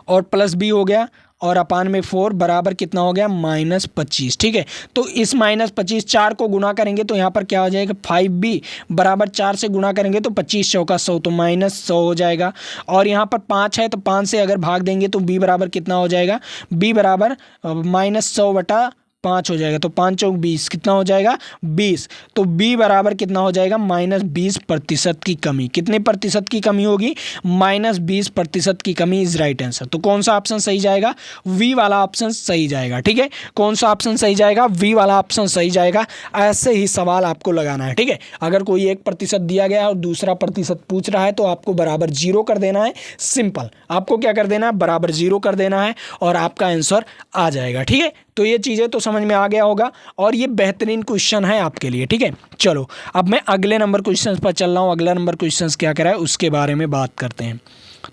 और प्लस b हो गया और अपान में 4 बराबर कितना हो गया, -25। ठीक है, तो इस -25 4 को गुना करेंगे तो यहाँ पर क्या हो जाएगा, 5b बराबर 4 से गुना करेंगे तो 25 चौका 100, तो -100 हो जाएगा। और यहाँ पर 5 है तो 5 से अगर भाग देंगे तो b बराबर कितना हो जाएगा, b बराबर -100/5 हो जाएगा, तो 5 चौक 20 कितना हो जाएगा, 20। तो b बराबर कितना हो जाएगा, -20% की कमी। कितने प्रतिशत की कमी होगी, -20% की कमी इज राइट आंसर। तो कौन सा ऑप्शन सही जाएगा, वी वाला ऑप्शन सही जाएगा। ठीक है, कौन सा ऑप्शन सही जाएगा, वी वाला ऑप्शन सही जाएगा। ऐसे ही सवाल आपको लगाना है। ठीक है, अगर कोई 1% दिया गया है और दूसरा प्रतिशत पूछ रहा है तो आपको बराबर 0 कर देना है। सिंपल, आपको क्या कर देना है, बराबर 0 कर देना है और आपका आंसर आ जाएगा। ठीक है, तो ये चीज़ें तो समझ में आ गया होगा और ये बेहतरीन क्वेश्चन है आपके लिए। ठीक है, चलो अब मैं अगले नंबर क्वेश्चन पर चल रहा हूँ। अगला नंबर क्वेश्चन क्या कह रहा है उसके बारे में बात करते हैं।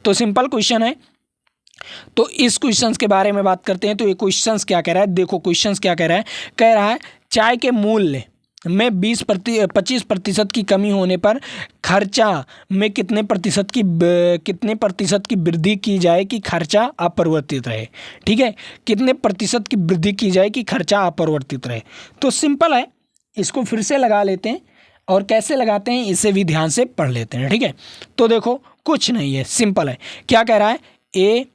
तो सिंपल क्वेश्चन है, तो इस क्वेश्चन के बारे में बात करते हैं। तो ये क्वेश्चन क्या कह रहा है, देखो क्वेश्चन क्या कह रहा है चाय के मूल्य में 25% की कमी होने पर खर्चा में कितने प्रतिशत की वृद्धि की जाए कि खर्चा अपरिवर्तित रहे। ठीक है, कितने प्रतिशत की वृद्धि की जाए कि खर्चा अपरिवर्तित रहे। तो सिंपल है, इसको फिर से लगा लेते हैं और कैसे लगाते हैं इसे भी ध्यान से पढ़ लेते हैं। ठीक है, तो देखो कुछ नहीं है, सिंपल है। क्या कह रहा है, a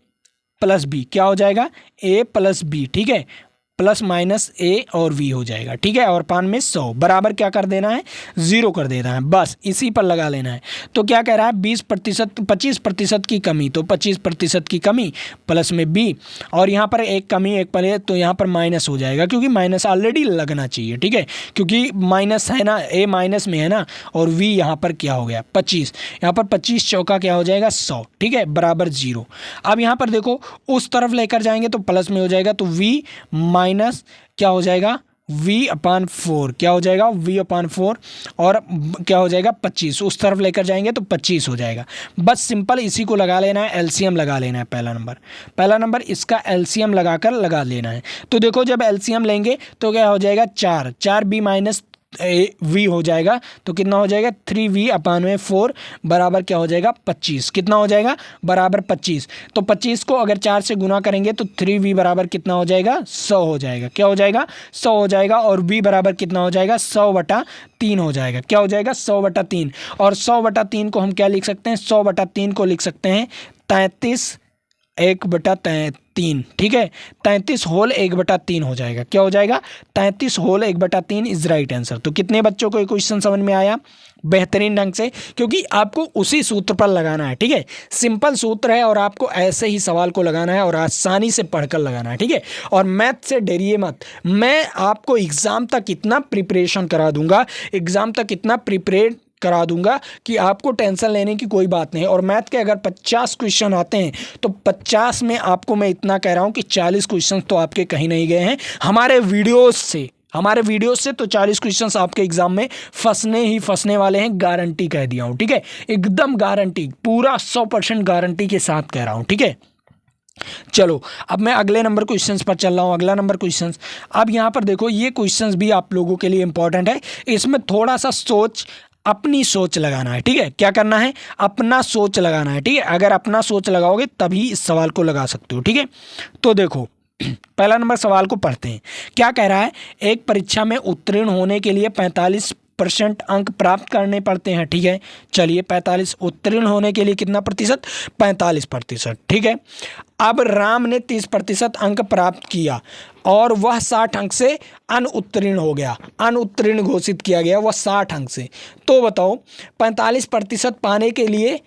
प्लस बी क्या हो जाएगा, a प्लस बी। ठीक है, प्लस माइनस ए और वी हो जाएगा। ठीक है, और पान में 100 बराबर क्या कर देना है, 0 कर देना है, बस इसी पर लगा लेना है। तो क्या कह रहा है, 25% की कमी, तो 25% की कमी प्लस में बी और यहाँ पर एक कमी एक पले तो यहाँ पर माइनस हो जाएगा क्योंकि माइनस ऑलरेडी लगना चाहिए। ठीक है, क्योंकि माइनस है ना, ए माइनस में है ना, और वी यहाँ पर क्या हो गया 25, यहाँ पर 25 चौका क्या हो जाएगा 100। ठीक है, बराबर 0। अब यहाँ पर देखो उस तरफ लेकर जाएंगे तो प्लस में हो जाएगा, तो वी माइनस क्या हो जाएगा, v/4 क्या हो जाएगा, v/4 और क्या हो जाएगा 25। उस तरफ लेकर जाएंगे तो 25 हो जाएगा। बस सिंपल इसी को लगा लेना है, एलसीएम लगा लेना है। पहला नंबर इसका एलसीएम लगाकर लगा लेना है। तो देखो जब एलसीएम लेंगे तो क्या हो जाएगा, 4b माइनस वी हो जाएगा, तो कितना हो जाएगा 3v/4 बराबर क्या हो जाएगा 25। कितना हो जाएगा, बराबर 25। तो 25 को अगर 4 से गुना करेंगे तो 3v बराबर कितना हो जाएगा 100 हो जाएगा। क्या हो जाएगा 100 हो जाएगा और v बराबर कितना हो जाएगा 100/3 हो जाएगा। क्या हो जाएगा 100/3 और 100/3 को हम क्या लिख सकते हैं, 100/3 को लिख सकते हैं 33/1/3। ठीक है, 33 होल 1/3 हो जाएगा। क्या हो जाएगा 33 होल 1/3 इज राइट आंसर। तो कितने बच्चों को ये क्वेश्चन समझ में आया, बेहतरीन ढंग से, क्योंकि आपको उसी सूत्र पर लगाना है। ठीक है, सिंपल सूत्र है और आपको ऐसे ही सवाल को लगाना है और आसानी से पढ़कर लगाना है। ठीक है, और मैथ से डरिए मत, मैं आपको एग्ज़ाम तक इतना प्रिपरेशन करा दूंगा, एग्ज़ाम तक इतना प्रिपरेट करा दूंगा कि आपको टेंशन लेने की कोई बात नहीं। और मैथ के अगर 50 क्वेश्चन आते हैं तो 50 में आपको मैं इतना कह रहा हूं कि 40 क्वेश्चन तो आपके कहीं नहीं गए हैं। हमारे वीडियोस से तो 40 क्वेश्चंस आपके एग्जाम में फंसने वाले हैं, गारंटी कह दिया हूं। ठीक है, एकदम गारंटी, पूरा 100% गारंटी के साथ कह रहा हूं। ठीक है, चलो अब मैं अगले नंबर क्वेश्चंस पर चल रहा हूँ। अगला नंबर क्वेश्चंस, अब यहाँ पर देखो ये क्वेश्चंस भी आप लोगों के लिए इंपॉर्टेंट है, इसमें थोड़ा सा सोच अपनी सोच लगाना है, ठीक है। क्या करना है? अपना सोच लगाना है, ठीक है। अगर अपना सोच लगाओगे तभी इस सवाल को लगा सकते हो, ठीक है। तो देखो पहला नंबर सवाल को पढ़ते हैं। क्या कह रहा है? एक परीक्षा में उत्तीर्ण होने के लिए 45% अंक प्राप्त करने पड़ते हैं, ठीक है। चलिए 45 उत्तीर्ण होने के लिए कितना प्रतिशत? 45%, ठीक है। अब राम ने 30% अंक प्राप्त किया और वह 60 अंक से अनुत्तीर्ण हो गया, अनुत्तीर्ण घोषित किया गया वह 60 अंक से। तो बताओ 45% पाने के लिए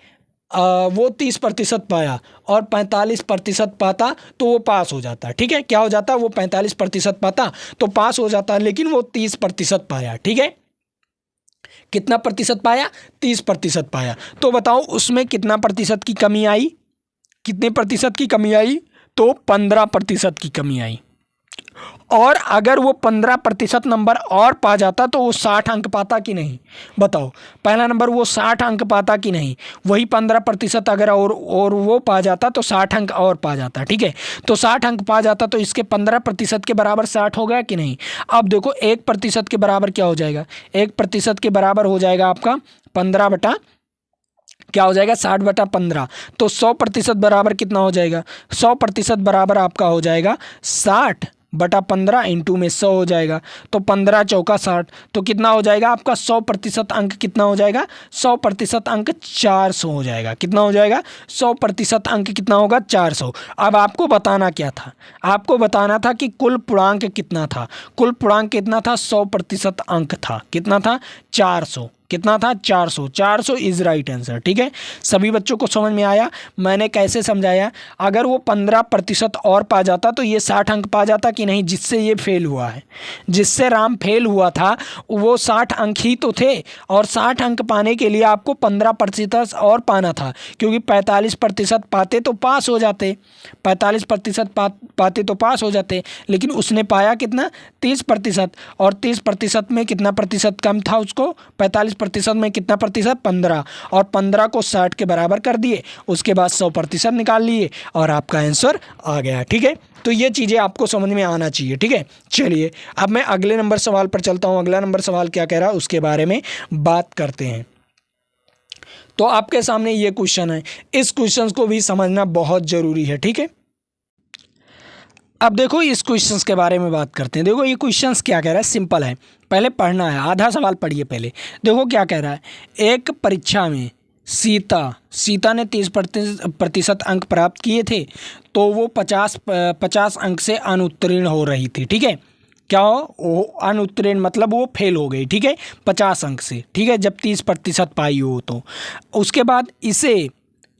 वो 30% पाया और 45% पाता तो वो पास हो जाता, ठीक है। क्या हो जाता? वो 45% पाता तो पास हो जाता, लेकिन वो 30% पाया, ठीक है। कितना प्रतिशत पाया? 30% पाया। तो बताओ उसमें कितना प्रतिशत की कमी आई? कितने प्रतिशत की कमी आई? तो 15% की कमी आई। और अगर वो 15% नंबर और पा जाता तो वो 60 अंक पाता कि नहीं? बताओ, पहला नंबर वो 60 अंक पाता कि नहीं? वही 15% अगर और वो पा जाता तो 60 अंक और पा जाता, ठीक है। तो 60 अंक पा जाता तो इसके 15% के बराबर 60 हो गया कि नहीं? अब देखो 1% के बराबर क्या हो जाएगा? 1% के बराबर हो जाएगा आपका 15 बटा क्या हो जाएगा? 60/15। तो 100% बराबर कितना हो जाएगा? 100% बराबर आपका हो जाएगा 60/15 इंटू में 100 हो जाएगा। तो 15 चौका 60, तो कितना हो जाएगा आपका? 100% अंक कितना हो जाएगा? 100% अंक 400 हो जाएगा। कितना हो जाएगा? 100% अंक कितना होगा? 400। अब आपको बताना क्या था? आपको बताना था कि कुल पूर्णांक कितना था। कुल पूर्णांक कितना था? 100% अंक था। कितना था? 400। कितना था? 400। 400 इज राइट आंसर, ठीक है। सभी बच्चों को समझ में आया मैंने कैसे समझाया? अगर वो 15% और पा जाता तो ये 60 अंक पा जाता कि नहीं, जिससे ये फेल हुआ है। जिससे राम फेल हुआ था वो 60 अंक ही तो थे, और 60 अंक पाने के लिए आपको 15% और पाना था, क्योंकि 45% पाते तो पास हो जाते। 45% पाते तो पास हो जाते, लेकिन उसने पाया कितना? 30%। और 30% में कितना प्रतिशत कम था उसको? 45% में कितना प्रतिशत? 15। और 15 को 60 के बराबर कर दिए, उसके बाद 100% निकाल लिए और आपका आंसर आ गया, ठीक है। तो ये चीज़ें आपको समझ में आना चाहिए, ठीक है। चलिए अब मैं अगले नंबर सवाल पर चलता हूँ। अगला नंबर सवाल क्या कह रहा है उसके बारे में बात करते हैं। तो आपके सामने ये क्वेश्चन है, इस क्वेश्चन को भी समझना बहुत ज़रूरी है, ठीक है। अब देखो इस क्वेश्चंस के बारे में बात करते हैं। देखो ये क्वेश्चंस क्या कह रहा है, सिंपल है, पहले पढ़ना है, आधा सवाल पढ़िए पहले। देखो क्या कह रहा है, एक परीक्षा में सीता ने 30% अंक प्राप्त किए थे, तो वो 50 अंक से अनुत्तीर्ण हो रही थी, ठीक है। क्या हो? वो अनुत्तीर्ण मतलब वो फेल हो गई, ठीक है, 50 अंक से, ठीक है, जब 30% पाई हो तो। उसके बाद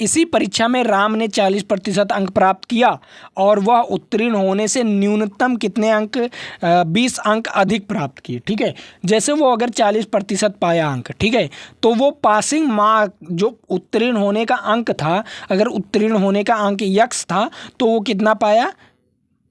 इसी परीक्षा में राम ने 40% अंक प्राप्त किया और वह उत्तीर्ण होने से न्यूनतम कितने अंक? 20 अंक अधिक प्राप्त किए, ठीक है। जैसे वो अगर 40% पाया अंक, ठीक है, तो वो पासिंग मार्क जो उत्तीर्ण होने का अंक था, अगर उत्तीर्ण होने का अंक यक्स था तो वो कितना पाया?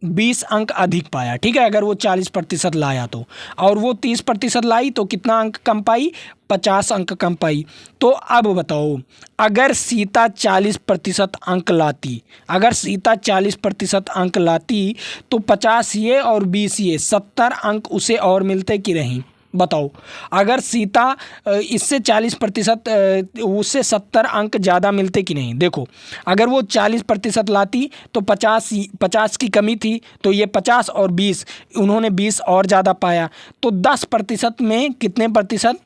20 अंक अधिक पाया, ठीक है, अगर वो 40% लाया तो। और वो 30% लाई तो कितना अंक कम पाई? 50 अंक कम पाई। तो अब बताओ, अगर सीता 40% अंक लाती, अगर सीता 40% अंक लाती तो 50 ये और 20 ये 70 अंक उसे और मिलते कि नहीं? बताओ, अगर सीता इससे 40% उससे 70 अंक ज़्यादा मिलते कि नहीं? देखो, अगर वो 40% लाती तो 50 की कमी थी, तो ये 50 और 20, उन्होंने 20 और ज़्यादा पाया, तो 10% में कितने प्रतिशत?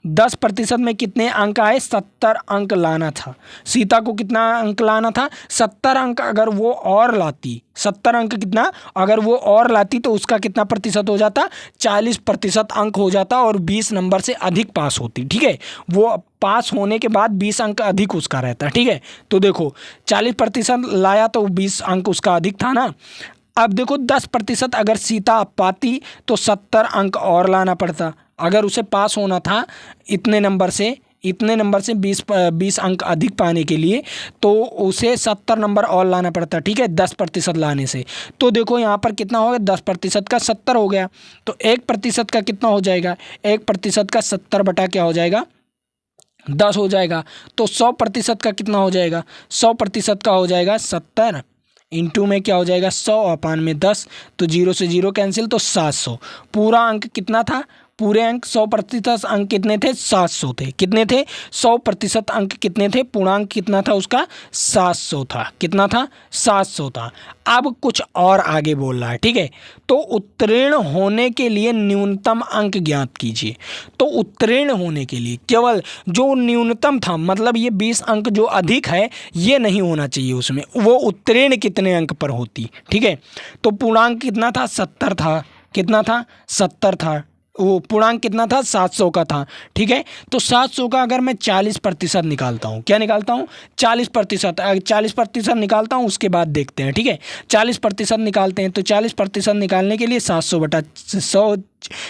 10% में कितने अंक आए? 70 अंक लाना था। सीता को कितना अंक लाना था? 70 अंक। अगर वो और लाती, 70 अंक कितना अगर वो और लाती तो उसका कितना प्रतिशत हो जाता? 40% अंक हो जाता और 20 नंबर से अधिक पास होती, ठीक है। वो पास होने के बाद 20 अंक अधिक उसका रहता, ठीक है। तो देखो 40% लाया तो 20 अंक उसका अधिक था ना। अब देखो 10% अगर सीता पाती तो 70 अंक और लाना पड़ता। अगर उसे पास होना था इतने नंबर से 20 अंक अधिक पाने के लिए, तो उसे 70 नंबर और लाना पड़ता, ठीक है, 10% लाने से। तो देखो यहाँ पर कितना हो गया? 10% का 70 हो गया, तो 1% का कितना हो जाएगा? 1% का 70 बटा क्या हो जाएगा? 10 हो जाएगा। तो 100% का कितना हो जाएगा? 100% का हो जाएगा 70 इंटू में क्या हो जाएगा? 100 अपान में 10, तो 0 से 0 कैंसिल, तो 700। पूरा अंक कितना था? पूरे अंक 100% अंक कितने थे? 700 थे। कितने थे? 100% अंक कितने थे? पूर्णांक कितना था उसका? 700 था। कितना था? 700 था। अब कुछ और आगे बोल रहा है, ठीक है। तो उत्तीर्ण होने के लिए न्यूनतम अंक ज्ञात कीजिए। तो उत्तीर्ण होने के लिए केवल जो न्यूनतम था, मतलब ये 20 अंक जो अधिक है ये नहीं होना चाहिए उसमें, वो उत्तीर्ण कितने अंक पर होती, ठीक है। तो पूर्णांक कितना था? 70 था। कितना था? 70 था। वो पूर्णांक कितना था? 700 का था, ठीक है। तो 700 का अगर मैं 40% निकालता हूँ, क्या निकालता हूँ? 40%। 40% निकालता हूँ, उसके बाद देखते हैं, ठीक है। 40% निकालते हैं, तो 40% निकालने के लिए 700/100,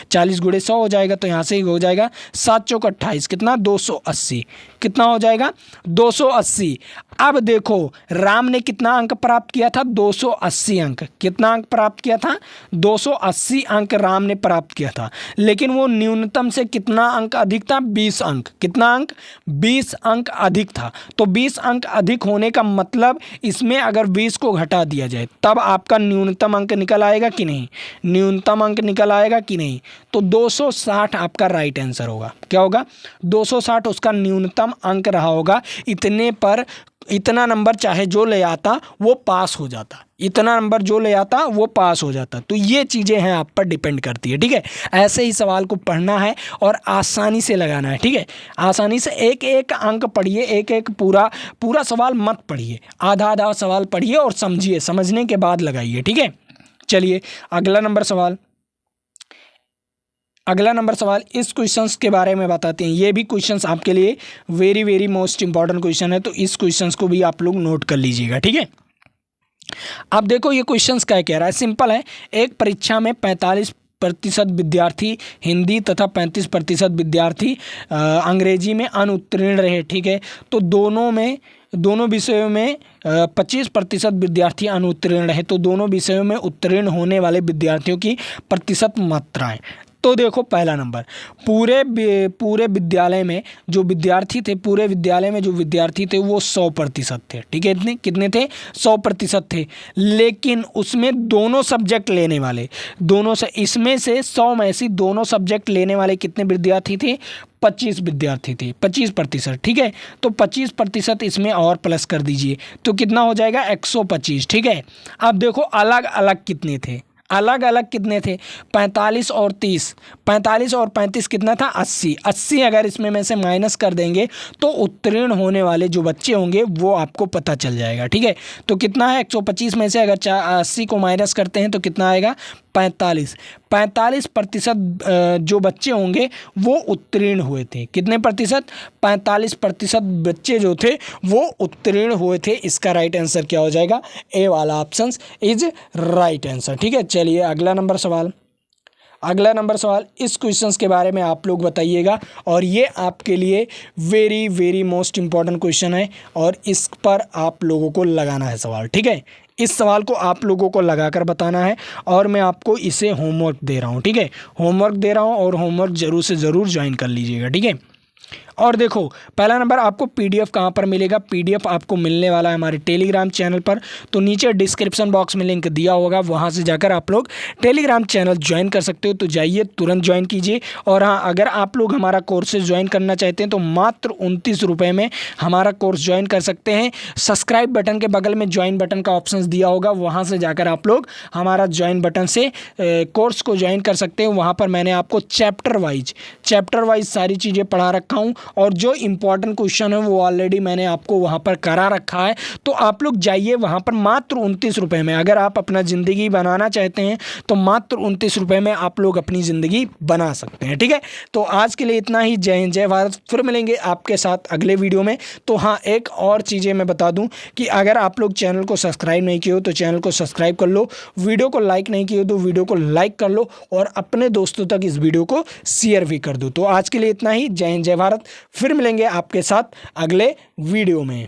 40 गुणे 100 हो जाएगा, तो यहाँ से ही हो जाएगा 7 चौक 28, कितना? 280। कितना हो जाएगा? 280। अब देखो राम ने कितना अंक प्राप्त किया था? 280 अंक। कितना अंक प्राप्त किया था? 280 अंक राम ने प्राप्त किया था, लेकिन वो न्यूनतम से कितना अंक अधिक था? 20 अंक। कितना अंक? 20 अंक अधिक था। तो 20 अंक अधिक होने का मतलब इसमें अगर 20 को घटा दिया जाए तब आपका न्यूनतम अंक निकल आएगा कि नहीं? न्यूनतम अंक निकल आएगा कि नहीं? तो 260 आपका राइट आंसर होगा। क्या होगा? 260 उसका न्यूनतम अंक रहा होगा। इतने पर इतना नंबर चाहे जो ले आता वो पास हो जाता, इतना नंबर जो ले आता वो पास हो जाता। तो ये चीज़ें हैं आप पर डिपेंड करती है, ठीक है। ऐसे ही सवाल को पढ़ना है और आसानी से लगाना है, ठीक है। आसानी से एक एक अंक पढ़िए, एक एक पूरा सवाल मत पढ़िए, आधा आधा सवाल पढ़िए और समझिए, समझने के बाद लगाइए, ठीक है। चलिए अगला नंबर सवाल इस क्वेश्चंस के बारे में बताते हैं। ये भी क्वेश्चंस आपके लिए very very most important question है, तो इस क्वेश्चंस को भी आप लोग नोट कर लीजिएगा, ठीक है। अब देखो ये क्वेश्चंस क्या कह रहा है, सिंपल है। एक परीक्षा में 45% विद्यार्थी हिंदी तथा 35% विद्यार्थी अंग्रेजी में अनुत्तीर्ण रहे, ठीक है। तो दोनों विषयों में 25% विद्यार्थी अनुत्तीर्ण रहे, तो दोनों विषयों में उत्तीर्ण होने वाले विद्यार्थियों की प्रतिशत मात्राएं। तो देखो पहला नंबर, पूरे विद्यालय में जो विद्यार्थी थे वो 100% थे, ठीक है। कितने थे? 100% थे। लेकिन उसमें दोनों सब्जेक्ट लेने वाले, इसमें से 100 में से दोनों सब्जेक्ट लेने वाले कितने विद्यार्थी थे? 25 विद्यार्थी थे, 25%, ठीक है। तो 25% इसमें और प्लस कर दीजिए, तो कितना हो जाएगा? 125, ठीक है। अब देखो अलग अलग कितने थे? 45 और 30, 45 और 35 कितना था? 80 अगर इसमें में से माइनस कर देंगे तो उत्तीर्ण होने वाले जो बच्चे होंगे वो आपको पता चल जाएगा, ठीक है। तो कितना है? 125 में से अगर 80 को माइनस करते हैं तो कितना आएगा? 45% जो बच्चे होंगे वो उत्तीर्ण हुए थे। कितने प्रतिशत? 45% बच्चे जो थे वो उत्तीर्ण हुए थे। इसका राइट आंसर क्या हो जाएगा? ए वाला ऑप्शन इज राइट आंसर, ठीक है। चलिए अगला नंबर सवाल इस क्वेश्चंस के बारे में आप लोग बताइएगा, और ये आपके लिए very very most important question है और इस पर आप लोगों को लगाना है सवाल, ठीक है। इस सवाल को आप लोगों को लगाकर बताना है और मैं आपको इसे होमवर्क दे रहा हूँ, ठीक है। होमवर्क दे रहा हूँ और होमवर्क ज़रूर से ज़रूर ज्वाइन कर लीजिएगा, ठीक है। और देखो पहला नंबर, आपको पीडीएफ कहाँ पर मिलेगा? पीडीएफ आपको मिलने वाला है हमारे टेलीग्राम चैनल पर। तो नीचे डिस्क्रिप्शन बॉक्स में लिंक दिया होगा, वहाँ से जाकर आप लोग टेलीग्राम चैनल ज्वाइन कर सकते हो। तो जाइए तुरंत ज्वाइन कीजिए। और हाँ, अगर आप लोग हमारा कोर्सेज ज्वाइन करना चाहते हैं तो मात्र 29 रुपये में हमारा कोर्स ज्वाइन कर सकते हैं। सब्सक्राइब बटन के बगल में ज्वाइन बटन का ऑप्शन दिया होगा, वहाँ से जाकर आप लोग हमारा ज्वाइन बटन से कोर्स को ज्वाइन कर सकते हैं। वहाँ पर मैंने आपको चैप्टर वाइज सारी चीज़ें पढ़ा रखा हूँ और जो इम्पोर्टेंट क्वेश्चन है वो ऑलरेडी मैंने आपको वहाँ पर करा रखा है। तो आप लोग जाइए वहाँ पर मात्र 29 रुपये में। अगर आप अपना ज़िंदगी बनाना चाहते हैं तो मात्र 29 रुपये में आप लोग अपनी ज़िंदगी बना सकते हैं, ठीक है। तो आज के लिए इतना ही। जय हिंद, जय भारत। फिर मिलेंगे आपके साथ अगले वीडियो में। तो हाँ, एक और चीज़ें मैं बता दूँ कि अगर आप लोग चैनल को सब्सक्राइब नहीं किए हो तो चैनल को सब्सक्राइब कर लो, वीडियो को लाइक नहीं किए हो तो वीडियो को लाइक कर लो और अपने दोस्तों तक इस वीडियो को शेयर भी कर दो। तो आज के लिए इतना ही। जय हिंद, जय भारत। फिर मिलेंगे आपके साथ अगले वीडियो में।